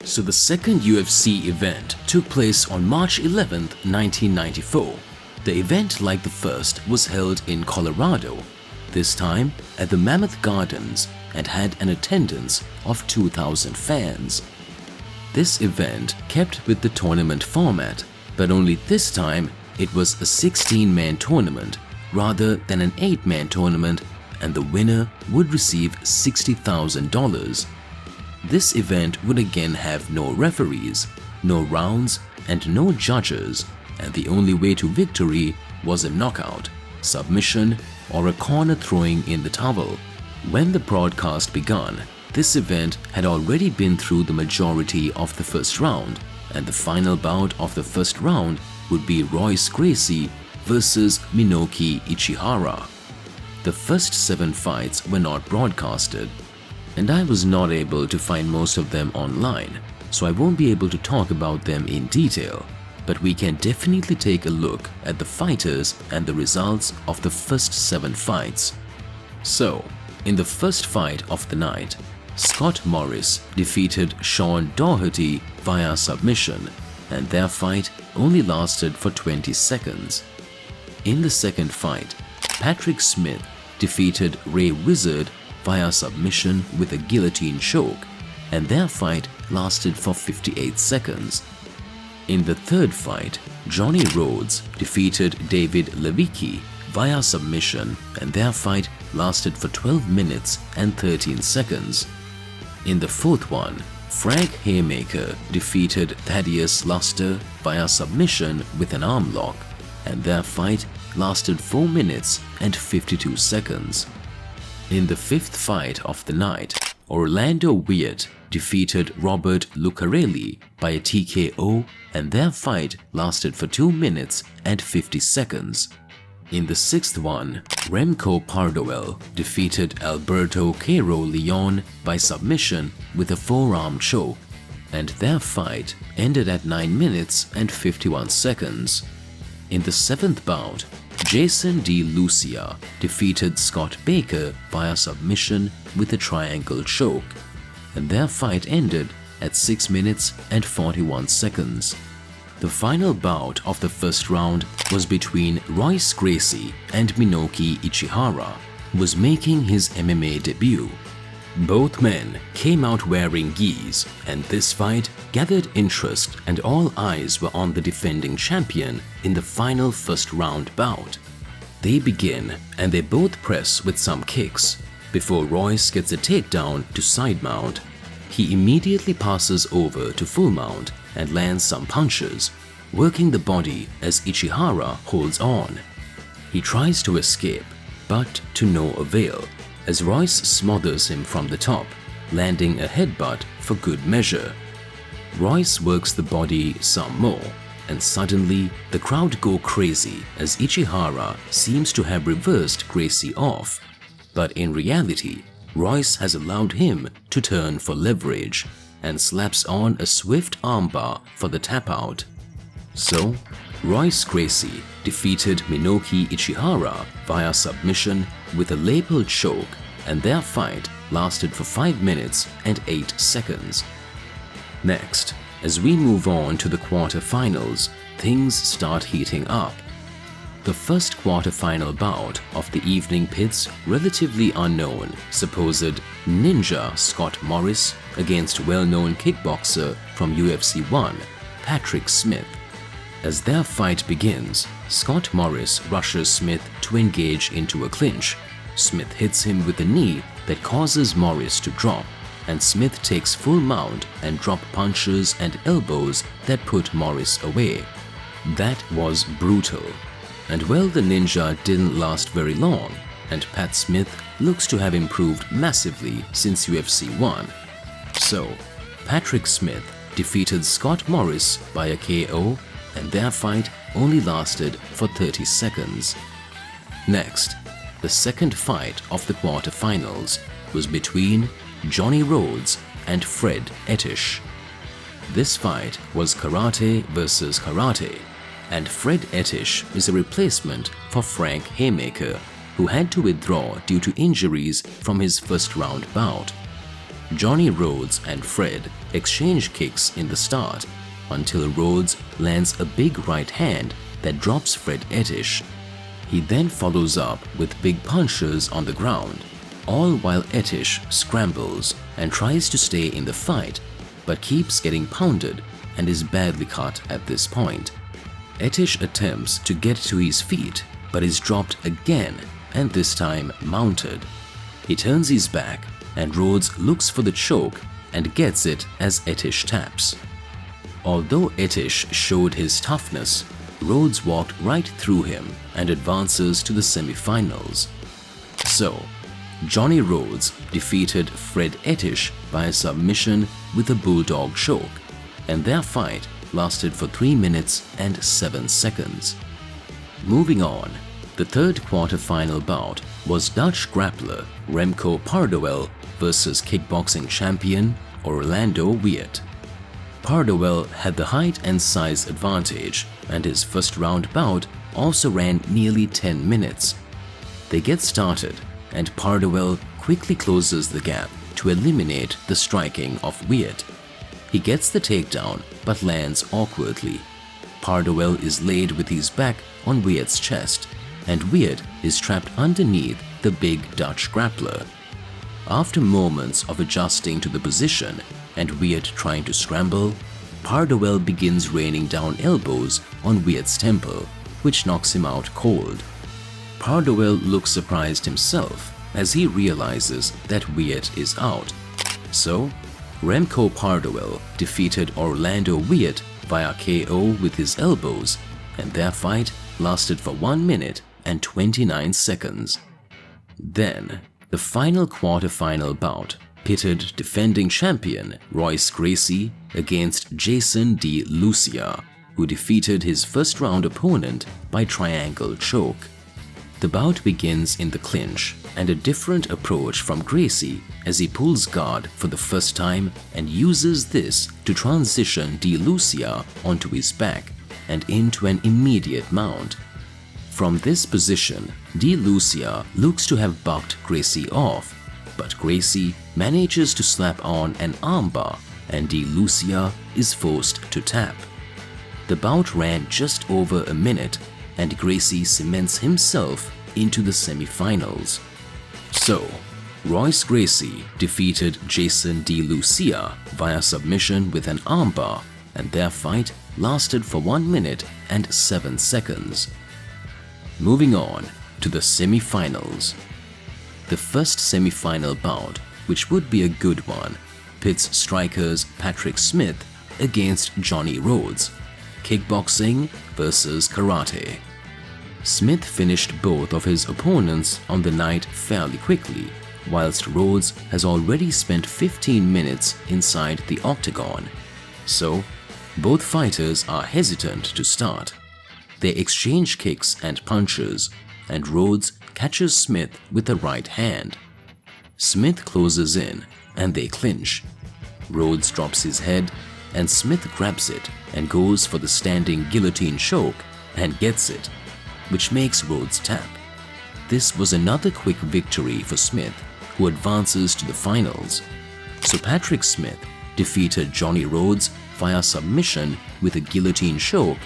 So the second UFC event took place on March 11, 1994. The event, like the first, was held in Colorado, this time at the Mammoth Gardens, and had an attendance of 2,000 fans. This event kept with the tournament format, but only this time it was a 16-man tournament rather than an 8-man tournament, and the winner would receive $60,000. This event would again have no referees, no rounds, and no judges, and the only way to victory was a knockout, submission, or a corner throwing in the towel. When the broadcast began, this event had already been through the majority of the first round, and the final bout of the first round would be Royce Gracie versus Minoki Ichihara. The first 7 fights were not broadcasted, and I was not able to find most of them online, so I won't be able to talk about them in detail, but we can definitely take a look at the fighters and the results of the first 7 fights. So, in the first fight of the night, Scott Morris defeated Sean Doherty via submission, and their fight only lasted for 20 seconds. In the second fight, Patrick Smith defeated Ray Wizard via submission with a guillotine choke, and their fight lasted for 58 seconds. In the third fight, Johnny Rhodes defeated David Levicki via submission, and their fight lasted for 12 minutes and 13 seconds. In the fourth one, Frank Haymaker defeated Thaddeus Luster via submission with an arm lock, and their fight lasted 4 minutes and 52 seconds. In the fifth fight of the night, Orlando Wyatt defeated Robert Lucarelli by a TKO, and their fight lasted for 2 minutes and 50 seconds. In the sixth one, Remco Pardoel defeated Alberto Queiro Leon by submission with a forearm choke, and their fight ended at 9 minutes and 51 seconds. In the seventh bout, Jason D. Lucia defeated Scott Baker via submission with a triangle choke, and their fight ended at 6 minutes and 41 seconds. The final bout of the first round was between Royce Gracie and Minoki Ichihara, who was making his MMA debut. Both men came out wearing gis, and this fight gathered interest, and all eyes were on the defending champion in the final first round bout. They begin and they both press with some kicks. Before Royce gets a takedown to side mount, he immediately passes over to full mount and lands some punches, working the body as Ichihara holds on. He tries to escape, but to no avail, as Royce smothers him from the top, landing a headbutt for good measure. Royce works the body some more, and suddenly the crowd go crazy as Ichihara seems to have reversed Gracie off. But in reality, Royce has allowed him to turn for leverage and slaps on a swift armbar for the tap out. So, Royce Gracie defeated Minoki Ichihara via submission with a lapel choke, and their fight lasted for 5 minutes and 8 seconds. Next, as we move on to the quarterfinals, things start heating up. The first quarterfinal bout of the evening pits relatively unknown, supposed ninja Scott Morris against well-known kickboxer from UFC 1, Patrick Smith. As their fight begins, Scott Morris rushes Smith to engage into a clinch. Smith hits him with a knee that causes Morris to drop, and Smith takes full mount and drop punches and elbows that put Morris away. That was brutal. And well, the ninja didn't last very long, and Pat Smith looks to have improved massively since UFC 1. So, Patrick Smith defeated Scott Morris by a KO, and their fight only lasted for 30 seconds. Next, the second fight of the quarterfinals was between Johnny Rhodes and Fred Ettish. This fight was karate versus karate, and Fred Ettish is a replacement for Frank Haymaker, who had to withdraw due to injuries from his first round bout. Johnny Rhodes and Fred exchange kicks in the start until Rhodes lands a big right hand that drops Fred Etish. He then follows up with big punches on the ground, all while Etish scrambles and tries to stay in the fight but keeps getting pounded and is badly cut at this point. Etish attempts to get to his feet but is dropped again, and this time mounted. He turns his back and Rhodes looks for the choke and gets it as Etish taps. Although Etish showed his toughness, Rhodes walked right through him and advances to the semifinals. So, Johnny Rhodes defeated Fred Etish by a submission with a bulldog choke, and their fight lasted for 3 minutes and 7 seconds. Moving on, the third quarterfinal bout was Dutch grappler Remco Parduel versus kickboxing champion Orlando Wyatt. Parduel had the height and size advantage, and his first round bout also ran nearly 10 minutes. They get started, and Parduel quickly closes the gap to eliminate the striking of Wyatt. He gets the takedown but lands awkwardly. Parduel is laid with his back on Wyatt's chest, and Wyatt is trapped underneath the big Dutch grappler. After moments of adjusting to the position and Wyatt trying to scramble, Parduel begins raining down elbows on Wyatt's temple, which knocks him out cold. Parduel looks surprised himself as he realizes that Wyatt is out. So, Remco Parduel defeated Orlando Wyatt via KO with his elbows, and their fight lasted for 1 minute and 29 seconds. Then, the final quarterfinal bout pitted defending champion Royce Gracie against Jason D. Lucia, who defeated his first round opponent by triangle choke. The bout begins in the clinch and a different approach from Gracie as he pulls guard for the first time and uses this to transition D. Lucia onto his back and into an immediate mount. From this position, D. Lucia looks to have bucked Gracie off, but Gracie manages to slap on an armbar and D. Lucia is forced to tap. The bout ran just over a minute and Gracie cements himself into the semifinals. So, Royce Gracie defeated Jason D. Lucia via submission with an armbar, and their fight lasted for 1 minute and 7 seconds. Moving on to the semifinals. The first semifinal bout, which would be a good one, pits strikers Patrick Smith against Johnny Rhodes, kickboxing versus karate. Smith finished both of his opponents on the night fairly quickly, whilst Rhodes has already spent 15 minutes inside the octagon. So, both fighters are hesitant to start. They exchange kicks and punches, and Rhodes catches Smith with the right hand. Smith closes in, and they clinch. Rhodes drops his head, and Smith grabs it and goes for the standing guillotine choke and gets it, which makes Rhodes tap. This was another quick victory for Smith, who advances to the finals. So Patrick Smith defeated Johnny Rhodes via submission with a guillotine choke,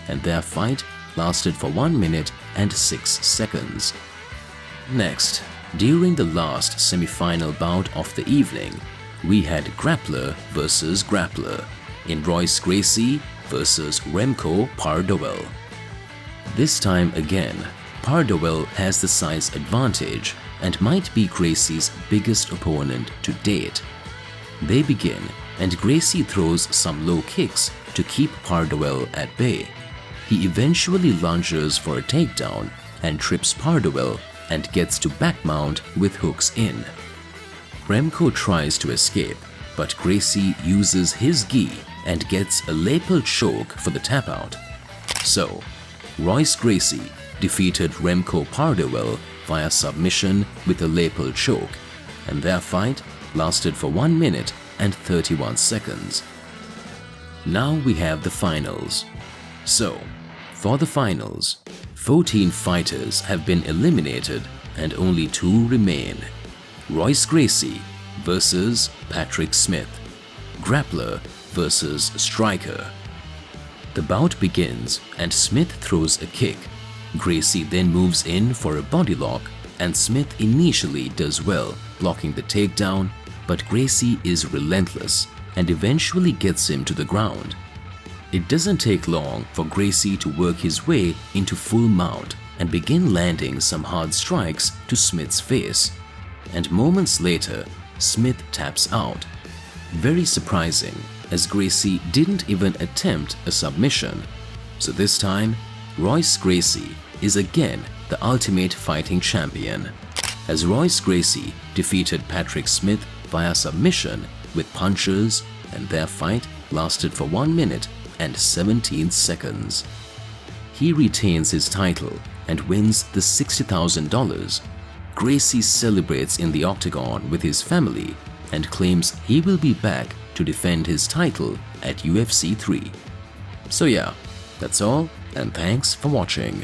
and their fight lasted for 1 minute and 6 seconds. Next, during the last semi-final bout of the evening, we had grappler versus grappler in Royce Gracie versus Remco Parduel. This time again, Parduel has the size advantage and might be Gracie's biggest opponent to date. They begin, and Gracie throws some low kicks to keep Parduel at bay. He eventually lunges for a takedown and trips Parduel and gets to back mount with hooks in. Remco tries to escape, but Gracie uses his gi and gets a lapel choke for the tap out. So, Royce Gracie defeated Remco Parduel via submission with a lapel choke, and their fight lasted for 1 minute and 31 seconds. Now we have the finals. So, for the finals, 14 fighters have been eliminated and only 2 remain. Royce Gracie versus Patrick Smith, grappler versus striker. The bout begins and Smith throws a kick. Gracie then moves in for a body lock and Smith initially does well, blocking the takedown, but Gracie is relentless and eventually gets him to the ground. It doesn't take long for Gracie to work his way into full mount and begin landing some hard strikes to Smith's face. And moments later, Smith taps out. Very surprising, as Gracie didn't even attempt a submission. So this time, Royce Gracie is again the Ultimate Fighting Champion, as Royce Gracie defeated Patrick Smith via submission with punches, and their fight lasted for 1 minute and 17 seconds. He retains his title and wins the $60,000. Gracie celebrates in the octagon with his family and claims he will be back to defend his title at UFC 3. So yeah, that's all, and thanks for watching.